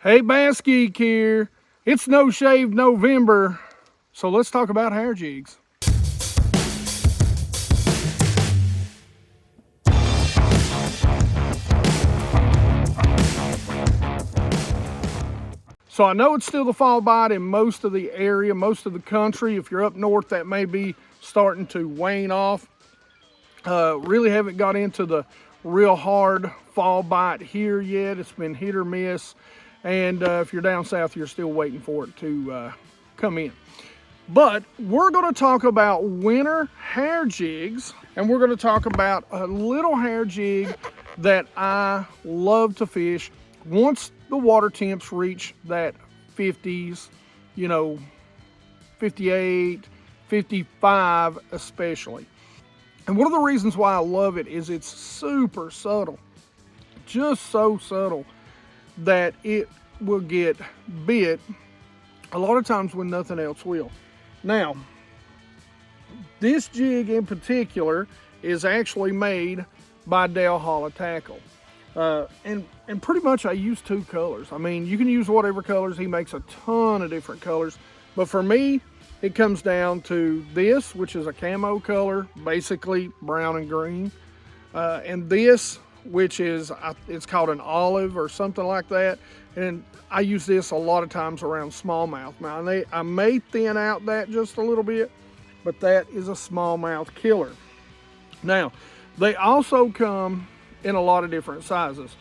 Hey, Bassgeek here. It's No Shave November, so let's talk about hair jigs. So I know it's still the fall bite in most of the area, most of the country. If you're up north, that may be starting to wane off. Really haven't got into the real hard fall bite here yet. It's been hit or miss. And if you're down south, you're still waiting for it to come in. But we're going to talk about winter hair jigs, and we're going to talk about a little hair jig that I love to fish once the water temps reach that 50s, 58, 55 especially. And one of the reasons why I love it is it's super subtle, just so subtle that it will get bit a lot of times when nothing else will. Now, this jig in particular is actually made by Dale Holla Tackle. And pretty much I use two colors. I mean, you can use whatever colors. He makes a ton of different colors. But for me, it comes down to this, which is a camo color, basically brown and green. And this, which is, it's called an olive or something like that. And I use this a lot of times around smallmouth. Now, I may thin out that just a little bit, but that is a smallmouth killer. Now, they also come in a lot of different sizes.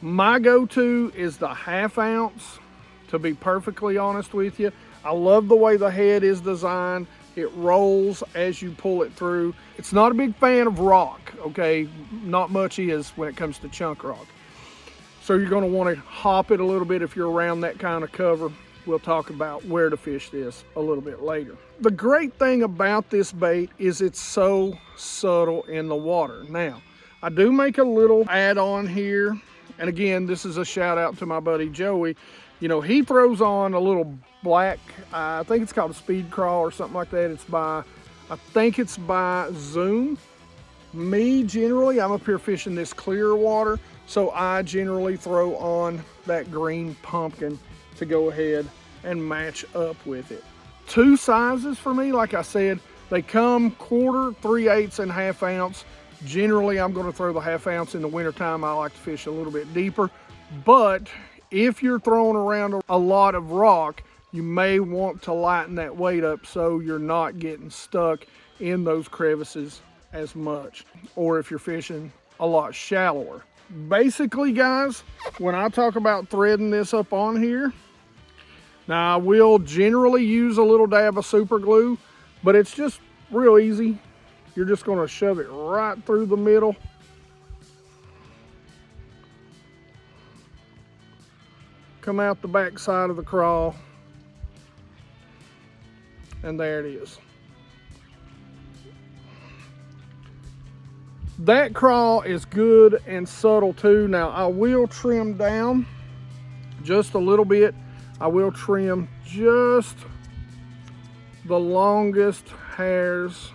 My go-to is the 1/2 ounce, to be perfectly honest with you. I love the way the head is designed. It rolls as you pull it through. It's not a big fan of rock, okay? Not much is when it comes to chunk rock. So you're gonna wanna hop it a little bit if you're around that kind of cover. We'll talk about where to fish this a little bit later. The great thing about this bait is it's so subtle in the water. Now, I do make a little add-on here. And again, this is a shout out to my buddy Joey. He throws on a little black, I think it's called a speed crawl or something like that. I think it's by Zoom. Me, generally, I'm up here fishing this clear water, so I generally throw on that green pumpkin to go ahead and match up with it. Two sizes for me, like I said, they come 1/4, 3/8, and 1/2 ounce. Generally, I'm going to throw the 1/2 ounce in the wintertime. I like to fish a little bit deeper, but if you're throwing around a lot of rock, you may want to lighten that weight up so you're not getting stuck in those crevices as much, or if you're fishing a lot shallower. Basically, guys, when I talk about threading this up on here, now I will generally use a little dab of super glue, but it's just real easy. You're just going to shove it right through the middle. Come out the back side of the crawl. And there it is. That crawl is good and subtle too. Now I will trim down just a little bit. I will trim just the longest hairs.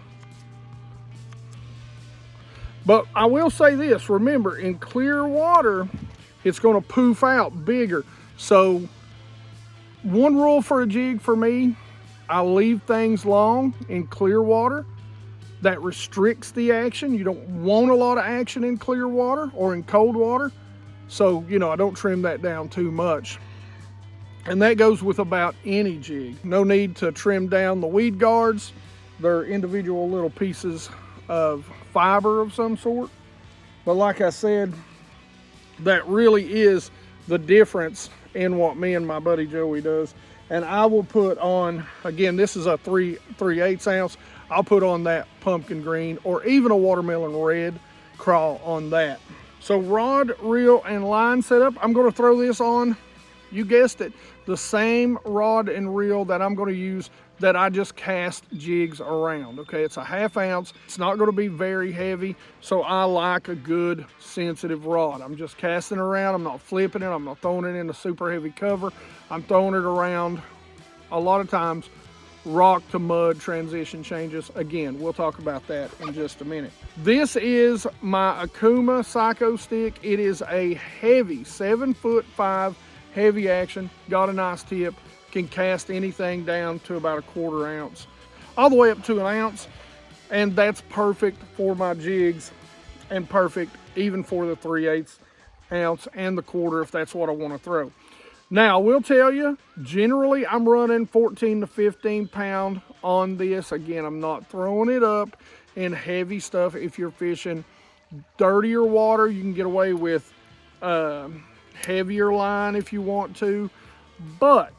But I will say this, remember, in clear water, it's going to poof out bigger. So one rule for a jig for me, I leave things long in clear water. That restricts the action. You don't want a lot of action in clear water or in cold water. So, I don't trim that down too much. And that goes with about any jig. No need to trim down the weed guards. They're individual little pieces of fiber of some sort. But like I said, that really is the difference in what me and my buddy Joey does. And I will put on, again, this is a 3/8 ounce. I'll put on that pumpkin green or even a watermelon red crawl on that. So rod, reel, and line setup, I'm going to throw this on, you guessed it, the same rod and reel that I'm going to use that I just cast jigs around. Okay, it's a 1/2 ounce. It's not going to be very heavy, so I like a good sensitive rod. I'm just casting around. I'm not flipping it. I'm not throwing it in a super heavy cover. I'm throwing it around a lot of times rock to mud transition changes. Again, we'll talk about that in just a minute. This is my Okuma Psycho Stick. It is a heavy 7'5" heavy action, got a nice tip, can cast anything down to about a 1/4 ounce, all the way up to an ounce, and that's perfect for my jigs and perfect even for the 3/8 ounce and the 1/4 if that's what I want to throw. Now, I will tell you, generally I'm running 14 to 15 pound on this. Again, I'm not throwing it up in heavy stuff. If you're fishing dirtier water, you can get away with heavier line if you want to. But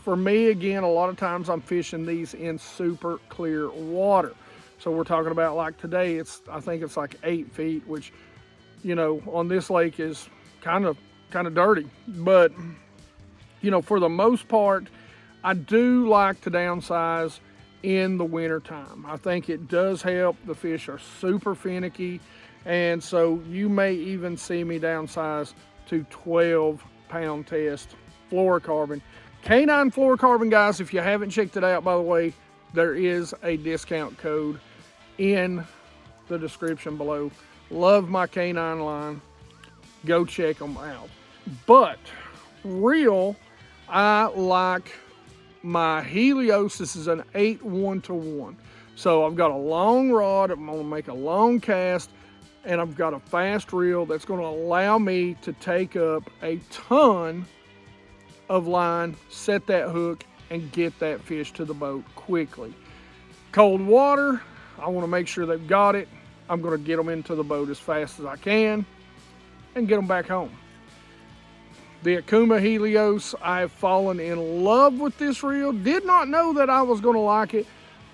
for me, again, a lot of times I'm fishing these in super clear water. So we're talking about, like today, I think it's like 8 feet, which, you know, on this lake is kind of dirty. But, you know, for the most part, I do like to downsize in the winter time. I think it does help. The fish are super finicky, and so you may even see me downsize to 12-pound test fluorocarbon. Canine fluorocarbon, guys, if you haven't checked it out, by the way, there is a discount code in the description below. Love my canine line. Go check them out. But real, I like my Helios. This is an 8-1-1. So I've got a long rod. I'm going to make a long cast, and I've got a fast reel that's going to allow me to take up a ton of line, set that hook, and get that fish to the boat quickly. Cold water, I want to make sure they've got it. I'm going to get them into the boat as fast as I can and get them back home. The Okuma Helios, I have fallen in love with this reel. Did not know that I was going to like it.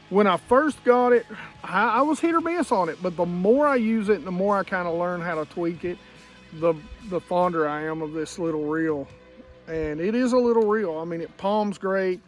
When I first got it, I was hit or miss on it, but the more I use it and the more I kind of learn how to tweak it, the fonder I am of this little reel. And it is a little reel. I mean, it palms great.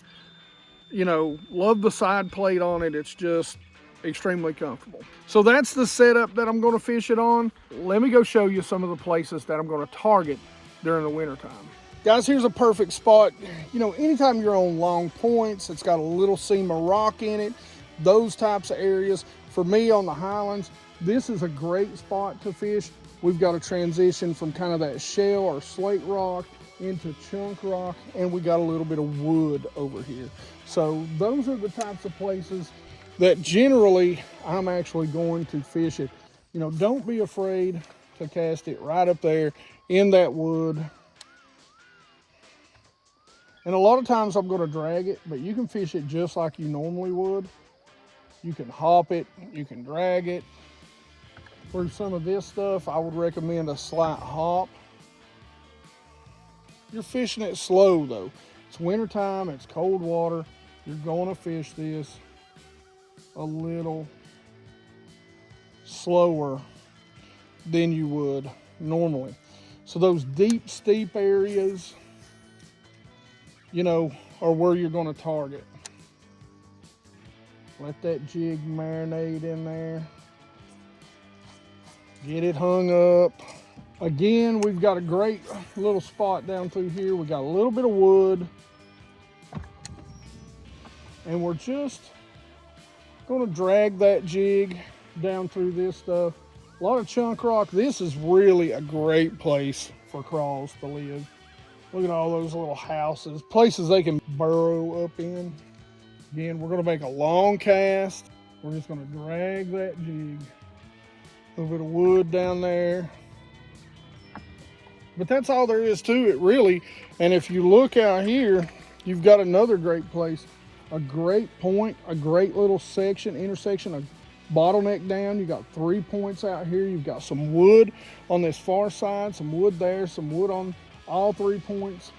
You know, love the side plate on it. It's just extremely comfortable. So that's the setup that I'm going to fish it on. Let me go show you some of the places that I'm going to target during the winter time. Guys, here's a perfect spot. You know, anytime you're on long points, it's got a little seam of rock in it, those types of areas. For me on the highlands, this is a great spot to fish. We've got a transition from kind of that shale or slate rock into chunk rock, and we got a little bit of wood over here. So those are the types of places that generally I'm actually going to fish it. You know, don't be afraid to cast it right up there in that wood. And a lot of times I'm going to drag it, but you can fish it just like you normally would. You can hop it, you can drag it. For some of this stuff, I would recommend a slight hop. You're fishing it slow though. It's wintertime, it's cold water. You're going to fish this a little slower than you would normally. So those deep, steep areas, you know, are where you're going to target. Let that jig marinate in there. Get it hung up. Again, we've got a great little spot down through here. We got a little bit of wood. And we're just going to drag that jig down through this stuff. A lot of chunk rock. This is really a great place for crawls to live. Look at all those little houses, places they can burrow up in. Again, we're going to make a long cast. We're just going to drag that jig. A little bit of wood down there. But that's all there is to it, really. And if you look out here, you've got another great place. A great point, a great little section, intersection, a bottleneck down. You got 3 points out here. You've got some wood on this far side, some wood there, some wood on all 3 points.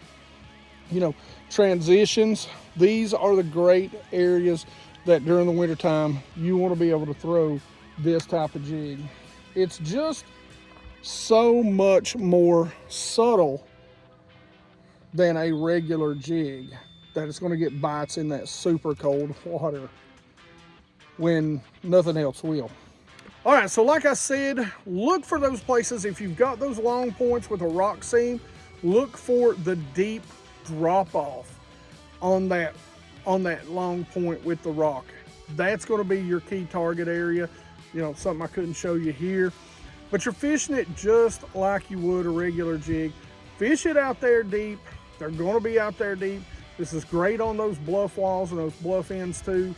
You know, transitions. These are the great areas that during the wintertime you want to be able to throw this type of jig. It's just so much more subtle than a regular jig that it's going to get bites in that super cold water when nothing else will. All right, so like I said, look for those places. If you've got those long points with a rock seam, look for the deep drop off on that long point with the rock. That's going to be your key target area. You know, something I couldn't show you here, but you're fishing it just like you would a regular jig. Fish it out there deep. They're going to be out there deep. This is great on those bluff walls and those bluff ends too.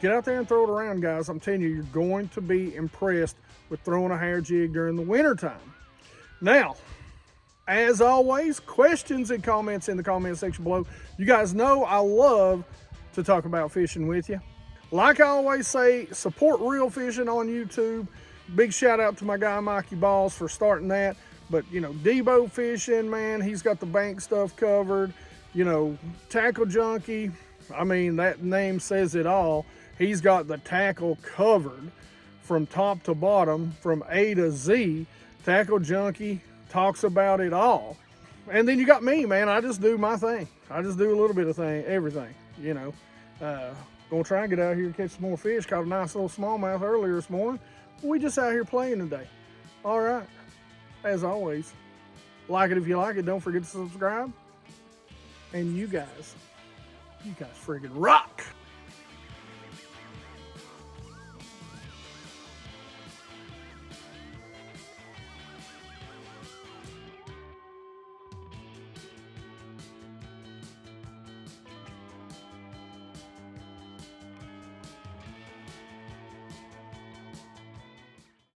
Get out there and throw it around, guys. I'm telling you, you're going to be impressed with throwing a hair jig during the wintertime. Now, as always, questions and comments in the comment section below. You guys know I love to talk about fishing with you. Like I always say, support real fishing on YouTube. Big shout out to my guy Mikey Balls for starting that. But, you know, Debo Fishing, man, he's got the bank stuff covered. You know, Tackle Junkie, I mean, that name says it all. He's got the tackle covered from top to bottom, from A to Z. Tackle Junkie talks about it all. And then you got me, man. I just do my thing. I just do a little bit of everything, you know. Gonna try and get out here and catch some more fish. Caught a nice little smallmouth earlier this morning. We just out here playing today. All right. As always, like it if you like it. Don't forget to subscribe. And you guys friggin' rock.